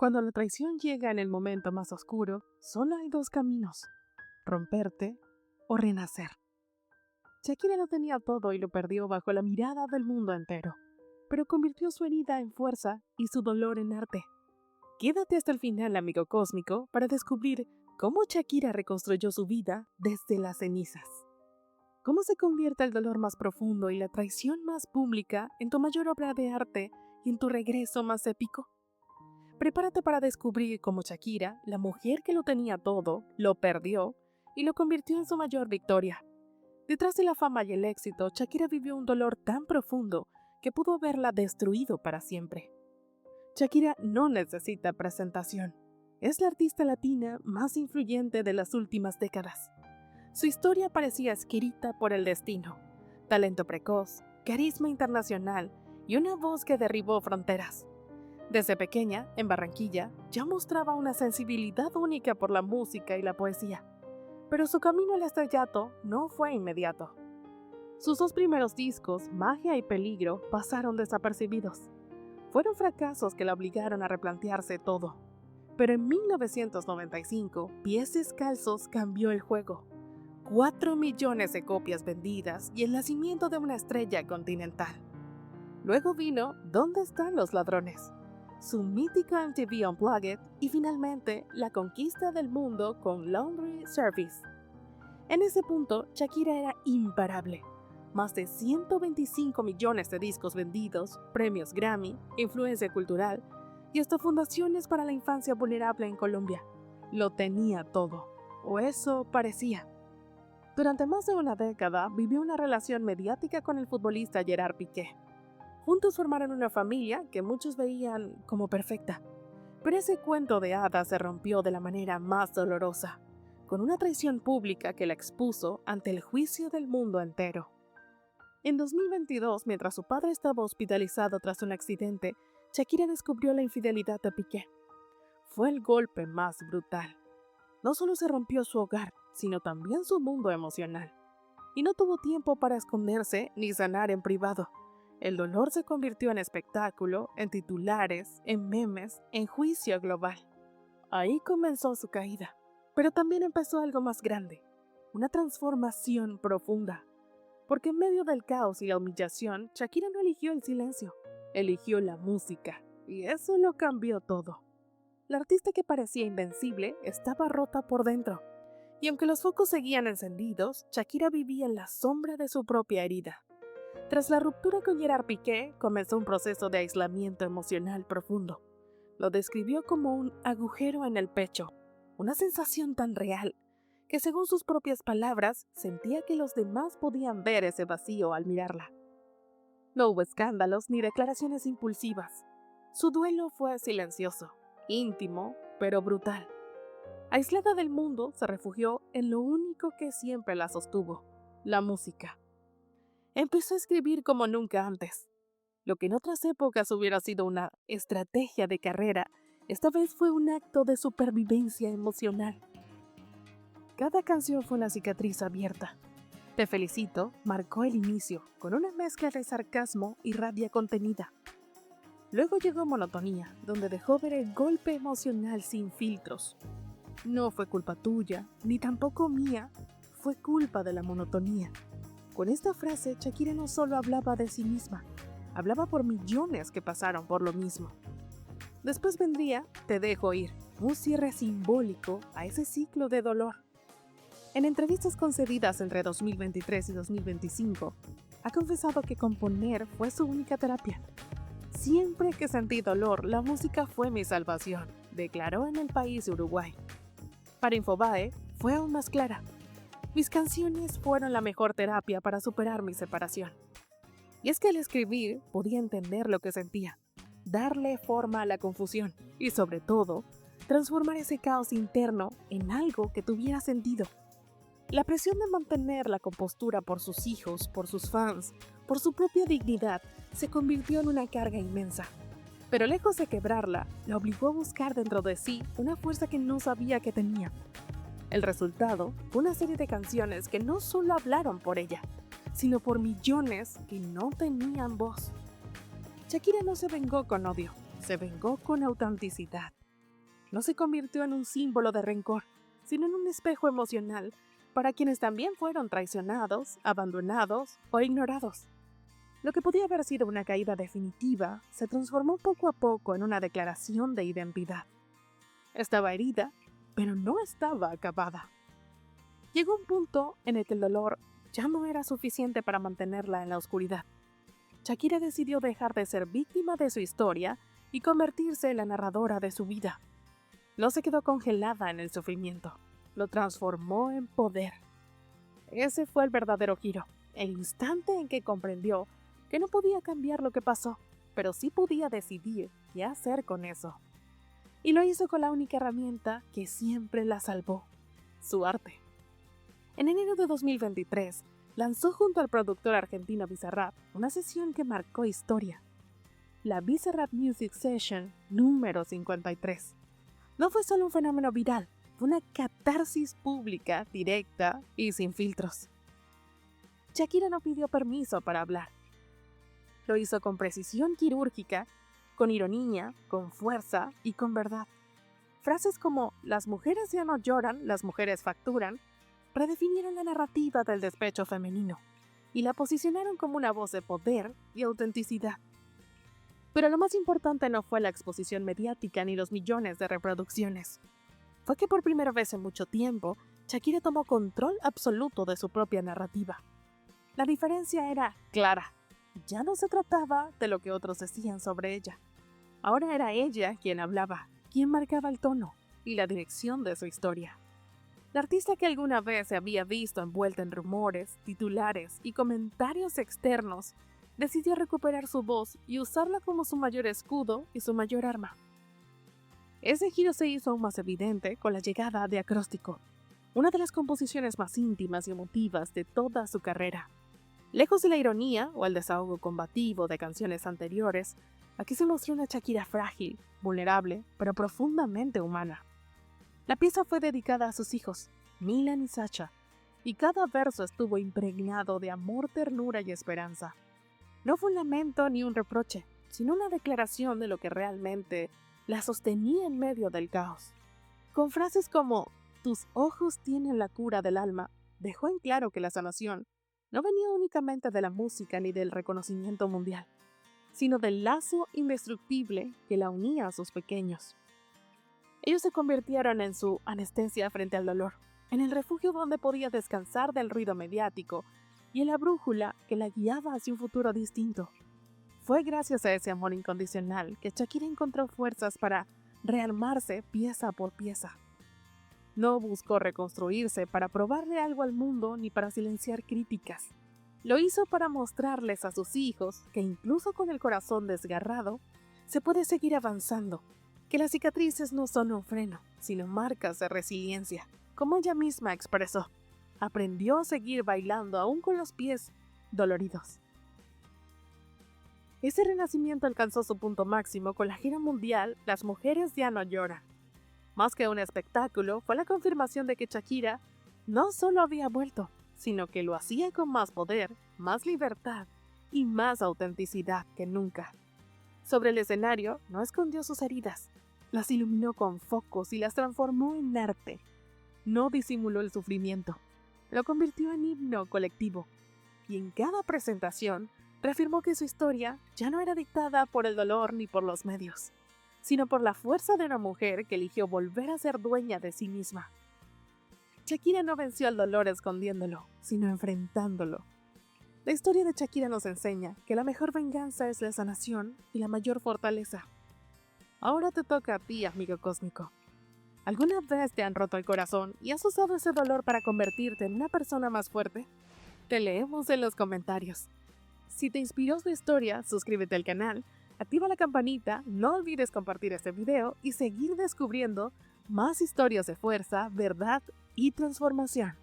Cuando la traición llega en el momento más oscuro, solo hay dos caminos: romperte o renacer. Shakira lo tenía todo y lo perdió bajo la mirada del mundo entero, pero convirtió su herida en fuerza y su dolor en arte. Quédate hasta el final, amigo cósmico, para descubrir cómo Shakira reconstruyó su vida desde las cenizas. Cómo se convierte el dolor más profundo y la traición más pública en tu mayor obra de arte y en tu regreso más épico. Prepárate para descubrir cómo Shakira, la mujer que lo tenía todo, lo perdió y lo convirtió en su mayor victoria. Detrás de la fama y el éxito, Shakira vivió un dolor tan profundo que pudo haberla destruido para siempre. Shakira no necesita presentación. Es la artista latina más influyente de las últimas décadas. Su historia parecía escrita por el destino. Talento precoz, carisma internacional y una voz que derribó fronteras. Desde pequeña, en Barranquilla, ya mostraba una sensibilidad única por la música y la poesía. Pero su camino al estrellato no fue inmediato. Sus dos primeros discos, Magia y Peligro, pasaron desapercibidos. Fueron fracasos que la obligaron a replantearse todo. Pero en 1995, Pies Descalzos cambió el juego. 4 millones de copias vendidas y el nacimiento de una estrella continental. Luego vino ¿Dónde están los ladrones?, su mítico MTV Unplugged y finalmente la conquista del mundo con Laundry Service. En ese punto, Shakira era imparable. Más de 125 millones de discos vendidos, premios Grammy, influencia cultural y hasta fundaciones para la infancia vulnerable en Colombia. Lo tenía todo, o eso parecía. Durante más de una década vivió una relación mediática con el futbolista Gerard Piqué. Juntos formaron una familia que muchos veían como perfecta. Pero ese cuento de hadas se rompió de la manera más dolorosa, con una traición pública que la expuso ante el juicio del mundo entero. En 2022, mientras su padre estaba hospitalizado tras un accidente, Shakira descubrió la infidelidad de Piqué. Fue el golpe más brutal. No solo se rompió su hogar, sino también su mundo emocional. Y no tuvo tiempo para esconderse ni sanar en privado. El dolor se convirtió en espectáculo, en titulares, en memes, en juicio global. Ahí comenzó su caída. Pero también empezó algo más grande, una transformación profunda. Porque en medio del caos y la humillación, Shakira no eligió el silencio, eligió la música. Y eso lo cambió todo. La artista que parecía invencible estaba rota por dentro. Y aunque los focos seguían encendidos, Shakira vivía en la sombra de su propia herida. Tras la ruptura con Gerard Piqué, comenzó un proceso de aislamiento emocional profundo. Lo describió como un agujero en el pecho, una sensación tan real, que según sus propias palabras, sentía que los demás podían ver ese vacío al mirarla. No hubo escándalos ni declaraciones impulsivas. Su duelo fue silencioso, íntimo, pero brutal. Aislada del mundo, se refugió en lo único que siempre la sostuvo: la música. Empezó a escribir como nunca antes. Lo que en otras épocas hubiera sido una estrategia de carrera, esta vez fue un acto de supervivencia emocional. Cada canción fue una cicatriz abierta. Te felicito marcó el inicio, con una mezcla de sarcasmo y rabia contenida. Luego llegó Monotonía, donde dejó ver el golpe emocional sin filtros. No fue culpa tuya, ni tampoco mía, fue culpa de la monotonía. Con esta frase, Shakira no solo hablaba de sí misma, hablaba por millones que pasaron por lo mismo. Después vendría Te dejo ir, un cierre simbólico a ese ciclo de dolor. En entrevistas concedidas entre 2023 y 2025, ha confesado que componer fue su única terapia. Siempre que sentí dolor, la música fue mi salvación, declaró en El País de Uruguay. Para Infobae, fue aún más clara. Mis canciones fueron la mejor terapia para superar mi separación. Y es que al escribir podía entender lo que sentía, darle forma a la confusión y sobre todo, transformar ese caos interno en algo que tuviera sentido. La presión de mantener la compostura por sus hijos, por sus fans, por su propia dignidad, se convirtió en una carga inmensa. Pero lejos de quebrarla, la obligó a buscar dentro de sí una fuerza que no sabía que tenía. El resultado fue una serie de canciones que no solo hablaron por ella, sino por millones que no tenían voz. Shakira no se vengó con odio, se vengó con autenticidad. no se convirtió en un símbolo de rencor, sino en un espejo emocional para quienes también fueron traicionados, abandonados o ignorados. Lo que podía haber sido una caída definitiva se transformó poco a poco en una declaración de identidad. Estaba herida, pero no estaba acabada. Llegó un punto en el que el dolor ya no era suficiente para mantenerla en la oscuridad. Shakira decidió dejar de ser víctima de su historia y convertirse en la narradora de su vida. No se quedó congelada en el sufrimiento, lo transformó en poder. Ese fue el verdadero giro, el instante en que comprendió que no podía cambiar lo que pasó, pero sí podía decidir qué hacer con eso. Y lo hizo con la única herramienta que siempre la salvó, su arte. En enero de 2023, lanzó junto al productor argentino Bizarrap una sesión que marcó historia, la Bizarrap Music Session número 53. No fue solo un fenómeno viral, fue una catarsis pública, directa y sin filtros. Shakira no pidió permiso para hablar. Lo hizo con precisión quirúrgica, con ironía, con fuerza y con verdad. Frases como "las mujeres ya no lloran, las mujeres facturan", redefinieron la narrativa del despecho femenino y la posicionaron como una voz de poder y autenticidad. Pero lo más importante no fue la exposición mediática ni los millones de reproducciones. Fue que por primera vez en mucho tiempo, Shakira tomó control absoluto de su propia narrativa. La diferencia era clara. Ya no se trataba de lo que otros decían sobre ella. Ahora era ella quien hablaba, quien marcaba el tono y la dirección de su historia. La artista que alguna vez se había visto envuelta en rumores, titulares y comentarios externos, decidió recuperar su voz y usarla como su mayor escudo y su mayor arma. Ese giro se hizo aún más evidente con la llegada de Acróstico, una de las composiciones más íntimas y emotivas de toda su carrera. Lejos de la ironía o el desahogo combativo de canciones anteriores, aquí se mostró una Shakira frágil, vulnerable, pero profundamente humana. La pieza fue dedicada a sus hijos, Milan y Sacha, y cada verso estuvo impregnado de amor, ternura y esperanza. No fue un lamento ni un reproche, sino una declaración de lo que realmente la sostenía en medio del caos. Con frases como "tus ojos tienen la cura del alma", dejó en claro que la sanación no venía únicamente de la música ni del reconocimiento mundial, sino del lazo indestructible que la unía a sus pequeños. Ellos se convirtieron en su anestesia frente al dolor, en el refugio donde podía descansar del ruido mediático y en la brújula que la guiaba hacia un futuro distinto. Fue gracias a ese amor incondicional que Shakira encontró fuerzas para rearmarse pieza por pieza. No buscó reconstruirse para probarle algo al mundo ni para silenciar críticas. Lo hizo para mostrarles a sus hijos que incluso con el corazón desgarrado, se puede seguir avanzando, que las cicatrices no son un freno, sino marcas de resiliencia. Como ella misma expresó, aprendió a seguir bailando aún con los pies doloridos. Ese renacimiento alcanzó su punto máximo con la gira mundial Las mujeres ya no lloran. Más que un espectáculo, fue la confirmación de que Shakira no solo había vuelto, sino que lo hacía con más poder, más libertad y más autenticidad que nunca. Sobre el escenario, no escondió sus heridas, las iluminó con focos y las transformó en arte. No disimuló el sufrimiento, lo convirtió en himno colectivo. Y en cada presentación, reafirmó que su historia ya no era dictada por el dolor ni por los medios, sino por la fuerza de una mujer que eligió volver a ser dueña de sí misma. Shakira no venció al dolor escondiéndolo, sino enfrentándolo. La historia de Shakira nos enseña que la mejor venganza es la sanación y la mayor fortaleza. Ahora te toca a ti, amigo cósmico. ¿Alguna vez te han roto el corazón y has usado ese dolor para convertirte en una persona más fuerte? Te leemos en los comentarios. Si te inspiró su historia, suscríbete al canal, activa la campanita, no olvides compartir este video y seguir descubriendo más historias de fuerza, verdad y transformación.